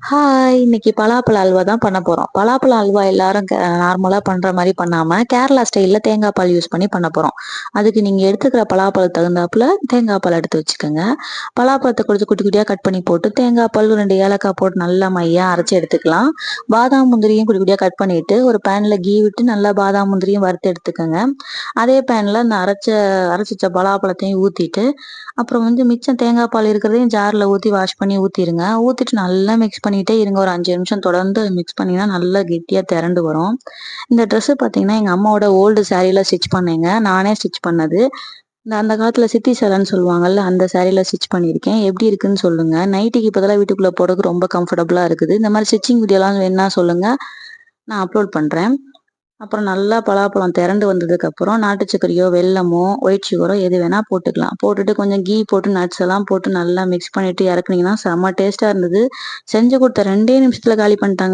Hi! இன்னைக்கு பலாப்பழ அல்வா தான் பண்ண போறோம். பலாப்பழ அல்வா எல்லாரும் நார்மலா பண்ற மாரி பண்ணாம, கேரளா ஸ்டைல்ல தேங்காய் பால் யூஸ் பண்ணி பண்ண போறோம். அதுக்கு நீங்க எடுத்துக்கிற பலாப்பழம் தகுந்தாப்புல தேங்காய் பால் எடுத்து வச்சுக்கோங்க. பலாப்பழத்த கொஞ்சம் குட்டி குட்டியா கட் பண்ணி போட்டு, தேங்காய் பால் 2 ஏலக்காய் போட்டு நல்லா மையா அரைச்சு எடுத்துக்கலாம். பாதாம், முந்திரியும் குட்டி குட்டியா கட் பண்ணிட்டு, ஒரு பேன்ல கீ விட்டு நல்லா பாதாம், முந்திரியும் வறுத்து எடுத்துக்கங்க. அதே பேன்ல இந்த அரைச்சு வச்ச பலாப்பழத்தையும் ஊத்திட்டு, அப்புறம் மிச்சம் தேங்காய் பால் இருக்கிறதையும் ஜார்ல ஊத்தி வாஷ் பண்ணி ஊத்திருங்க. ஊத்திட்டு நல்லா மிக்ஸ் பண்ணிட்டே இருங்க. ஒரு 5 நிமிஷம் தொடர்ந்து மிக்ஸ் பண்ணீங்கன்னா நல்லா கெட்டியா திரண்டு வரும். இந்த ட்ரெஸ் பார்த்தீங்கன்னா, எங்க அம்மாவோட ஓல்டு சாரீல ஸ்டிச் பண்ணேங்க. நானே ஸ்டிச் பண்ணது. அந்த காலத்துல சித்தி சேலைன்னு சொல்லுவாங்கல்ல, அந்த சாரீல ஸ்டிச் பண்ணியிருக்கேன். எப்படி இருக்குன்னு சொல்லுங்க. நைட்டிக்கு பதிலா வீட்டுக்குள்ள போடறதுக்கு ரொம்ப கம்ஃபர்டபுளா இருக்குது. இந்த மாரி ஸ்டிச்சிங் வீடியோலாம் வேணும்னா சொல்லுங்க. நான் அப்லோட் பண்றேன். அப்புறம் நல்லா பலாப்பழம் திரண்டு வந்ததுக்கப்புறம் நாட்டு சர்க்கரையோ, வெல்லமோ, ஒயிட் சுகரோ எது வேணா போட்டுக்கலாம். போட்டுட்டு கொஞ்சம் கீ போட்டு நட்ஸ் எல்லாம் போட்டு நல்லா மிக்ஸ் பண்ணிட்டு இறக்குனீங்கன்னா செம்ம டேஸ்ட்டா இருந்தது. செஞ்சு குடுத்த 2டே நிமிஷத்துல காலி பண்ணிட்டாங்க.